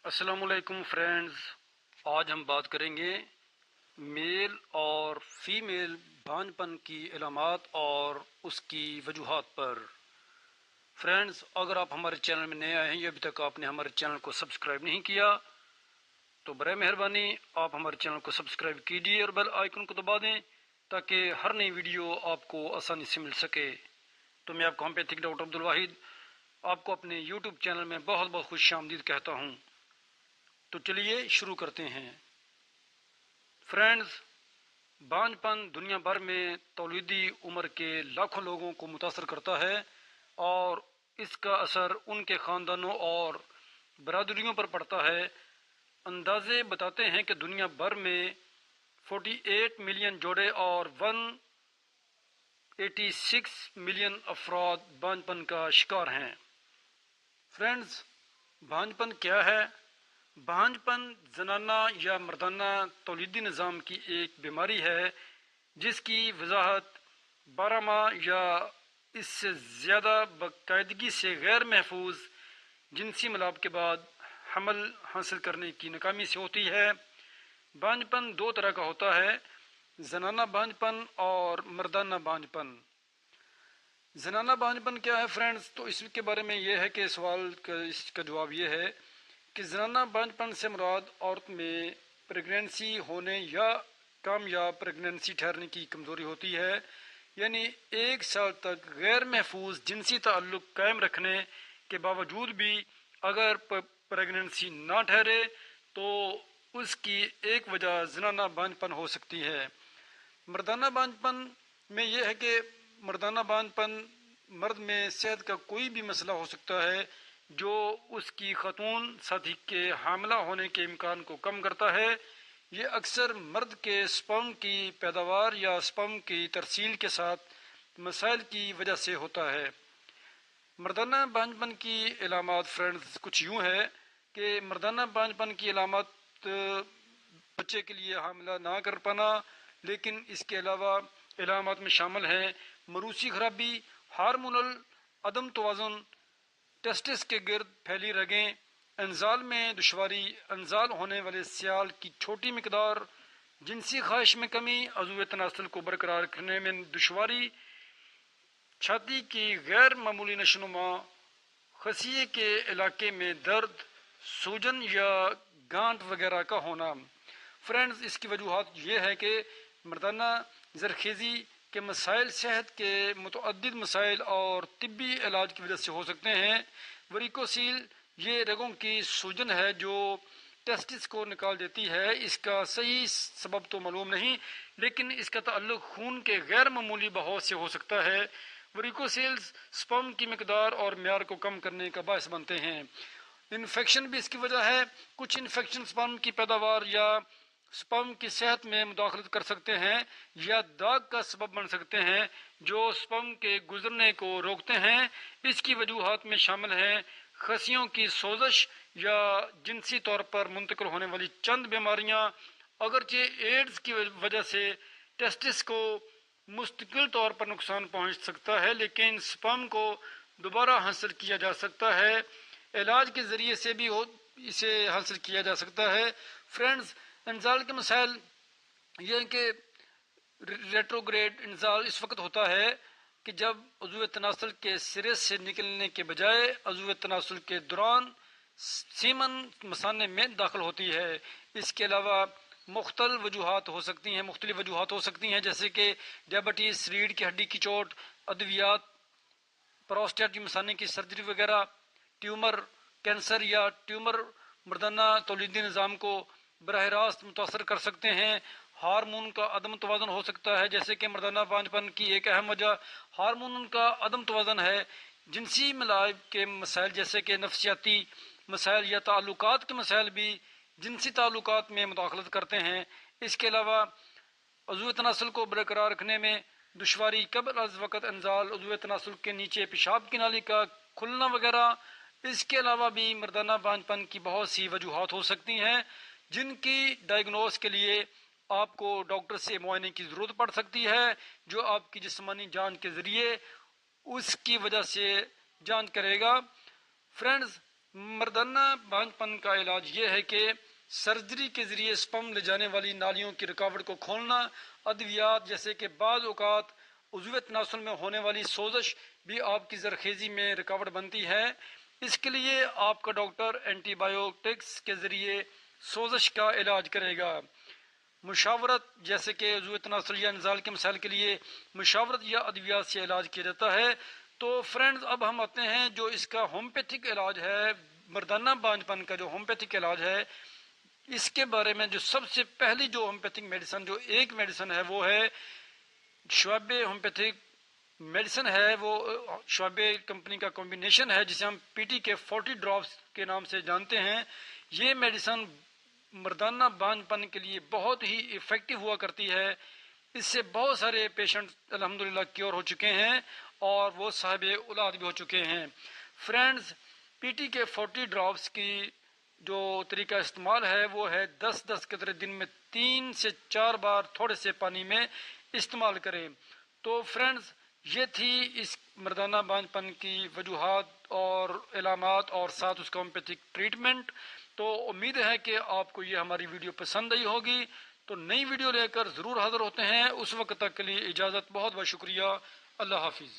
السلام علیکم فرینڈز، آج ہم بات کریں گے میل اور فیمیل بانجھ پن کی علامات اور اس کی وجوہات پر۔ فرینڈز، اگر آپ ہمارے چینل میں نئے آئے ہیں یا ابھی تک آپ نے ہمارے چینل کو سبسکرائب نہیں کیا تو برائے مہربانی آپ ہمارے چینل کو سبسکرائب کیجیے اور بیل آئیکن کو دبا دیں تاکہ ہر نئی ویڈیو آپ کو آسانی سے مل سکے۔ تو میں آپ کو ہومیوپیتھک ڈاکٹر عبدالواحد آپ کو اپنے یوٹیوب چینل میں بہت بہت خوش آمدید کہتا ہوں۔ تو چلیے شروع کرتے ہیں۔ فرینڈز، بانجھ پن دنیا بھر میں تولیدی عمر کے لاکھوں لوگوں کو متاثر کرتا ہے اور اس کا اثر ان کے خاندانوں اور برادریوں پر پڑتا ہے۔ اندازے بتاتے ہیں کہ دنیا بھر میں 48 ملین جوڑے اور 186 ملین افراد بانجھ پن کا شکار ہیں۔ فرینڈز، بانجھ پن کیا ہے؟ بانجھ پن زنانہ یا مردانہ تولیدی نظام کی ایک بیماری ہے جس کی وضاحت 12 ماہ یا اس سے زیادہ باقاعدگی سے غیر محفوظ جنسی ملاپ کے بعد حمل حاصل کرنے کی ناکامی سے ہوتی ہے۔ بانجھ پن دو طرح کا ہوتا ہے، زنانہ بانجھ پن اور مردانہ بانجھ پن۔ زنانہ بانجھ پن کیا ہے فرینڈز؟ تو اس کے بارے میں یہ ہے کہ اس کا جواب یہ ہے کہ زنانہ بانجھ پن سے مراد عورت میں پریگنینسی ہونے یا کامیاب پریگنینسی ٹھہرنے کی کمزوری ہوتی ہے، یعنی 1 سال تک غیر محفوظ جنسی تعلق قائم رکھنے کے باوجود بھی اگر پریگنینسی نہ ٹھہرے تو اس کی ایک وجہ زنانہ بانجھ پن ہو سکتی ہے۔ مردانہ بانجھ پن میں یہ ہے کہ مردانہ بانجھ پن مرد میں صحت کا کوئی بھی مسئلہ ہو سکتا ہے جو اس کی خاتون ساتھی کے حاملہ ہونے کے امکان کو کم کرتا ہے۔ یہ اکثر مرد کے سپرم کی پیداوار یا سپرم کی ترسیل کے ساتھ مسائل کی وجہ سے ہوتا ہے۔ مردانہ بانجھ پن کی علامات فرینڈز کچھ یوں ہے کہ مردانہ بانجھ پن کی علامات بچے کے لیے حاملہ نہ کر پانا، لیکن اس کے علاوہ علامات میں شامل ہیں موروثی خرابی، ہارمونل عدم توازن، ٹیسٹس کے گرد پھیلی رگیں، انزال میں دشواری، انزال ہونے والے سیال کی چھوٹی مقدار، جنسی خواہش میں کمی، عضو تناسل کو برقرار رکھنے میں دشواری، چھاتی کی غیر معمولی نشوونما، خصیے کے علاقے میں درد، سوجن یا گانٹ وغیرہ کا ہونا۔ فرینڈز، اس کی وجوہات یہ ہے کہ مردانہ زرخیزی کے مسائل صحت کے متعدد مسائل اور طبی علاج کی وجہ سے ہو سکتے ہیں۔ وریکوسیل یہ رگوں کی سوجن ہے جو ٹیسٹس کو نکال دیتی ہے۔ اس کا صحیح سبب تو معلوم نہیں، لیکن اس کا تعلق خون کے غیر معمولی بہاؤ سے ہو سکتا ہے۔ وریکوسیلز سپرم کی مقدار اور معیار کو کم کرنے کا باعث بنتے ہیں۔ انفیکشن بھی اس کی وجہ ہے۔ کچھ انفیکشن سپرم کی پیداوار یا سپرم کی صحت میں مداخلت کر سکتے ہیں یا داغ کا سبب بن سکتے ہیں جو سپرم کے گزرنے کو روکتے ہیں۔ اس کی وجوہات میں شامل ہیں خصیوں کی سوزش یا جنسی طور پر منتقل ہونے والی چند بیماریاں۔ اگرچہ ایڈز کی وجہ سے ٹیسٹس کو مستقل طور پر نقصان پہنچ سکتا ہے، لیکن سپرم کو دوبارہ حاصل کیا جا سکتا ہے۔ علاج کے ذریعے سے بھی اسے حاصل کیا جا سکتا ہے۔ فرینڈز، انزال کے مسائل یہ ہیں کہ ریٹروگریڈ انزال اس وقت ہوتا ہے کہ جب عضو تناسل کے سرے سے نکلنے کے بجائے عضو تناسل کے دوران سیمن مثانے میں داخل ہوتی ہے۔ اس کے علاوہ مختلف وجوہات ہو سکتی ہیں جیسے کہ ڈائبٹیز، ریڑھ کی ہڈی کی چوٹ، ادویات، پروسٹیٹ کی مثانے کی سرجری وغیرہ، ٹیومر، کینسر یا ٹیومر مردانہ تولیدی نظام کو براہ راست متاثر کر سکتے ہیں۔ ہارمون کا عدم توازن ہو سکتا ہے، جیسے کہ مردانہ بانجھ پن کی ایک اہم وجہ ہارمون کا عدم توازن ہے۔ جنسی ملاپ کے مسائل جیسے کہ نفسیاتی مسائل یا تعلقات کے مسائل بھی جنسی تعلقات میں مداخلت کرتے ہیں۔ اس کے علاوہ عضو تناسل کو برقرار رکھنے میں دشواری، قبل از وقت انزال، عضو تناسل کے نیچے پیشاب کی نالی کا کھلنا وغیرہ۔ اس کے علاوہ بھی مردانہ بانجھ پن کی بہت سی وجوہات ہو سکتی ہیں جن کی ڈائگنوز کے لیے آپ کو ڈاکٹر سے معائنے کی ضرورت پڑ سکتی ہے، جو آپ کی جسمانی جانچ کے ذریعے اس کی وجہ سے جانچ کرے گا۔ فرینڈز، مردانہ بانجھ پن کا علاج یہ ہے کہ سرجری کے ذریعے سپم لے جانے والی نالیوں کی رکاوٹ کو کھولنا، ادویات جیسے کہ بعض اوقات عضو تناسل میں ہونے والی سوزش بھی آپ کی زرخیزی میں رکاوٹ بنتی ہے، اس کے لیے آپ کا ڈاکٹر اینٹی بایوٹکس کے ذریعے سوزش کا علاج کرے گا۔ مشاورت جیسے کہ عضو تناسل یا نزال کے مسائل کے لیے مشاورت یا ادویات سے علاج کیا جاتا ہے۔ تو فرینڈز اب ہم آتے ہیں جو اس کا ہومیوپیتھک علاج ہے، مردانہ بانجھ پن کا جو ہومیوپیتھک علاج ہے، اس کے بارے میں جو سب سے پہلی جو ہومیوپیتھک میڈیسن جو ایک میڈیسن ہے وہ ہے شعب ہومیوپیتھک میڈیسن ہے، وہ شعب کمپنی کا کمبینیشن ہے جسے ہم پی ٹی کے 40 ڈراپس کے نام سے جانتے ہیں۔ یہ میڈیسن مردانہ بانجھ پن کے لیے بہت ہی افیکٹو ہوا کرتی ہے، اس سے بہت سارے پیشنٹ الحمدللہ کیور ہو چکے ہیں اور وہ صاحب اولاد بھی ہو چکے ہیں۔ فرینڈز پی ٹی کے 40 ڈراپس کی جو طریقہ استعمال ہے وہ ہے 10 قطرے دن میں 3 سے 4 بار تھوڑے سے پانی میں استعمال کریں۔ تو فرینڈز یہ تھی اس مردانہ بانجھ پن کی وجوہات اور علامات اور ساتھ اس کا ہومیوپیتھک ٹریٹمنٹ۔ تو امید ہے کہ آپ کو یہ ہماری ویڈیو پسند آئی ہوگی، تو نئی ویڈیو لے کر ضرور حاضر ہوتے ہیں، اس وقت تک کے لیے اجازت، بہت بہت شکریہ، اللہ حافظ۔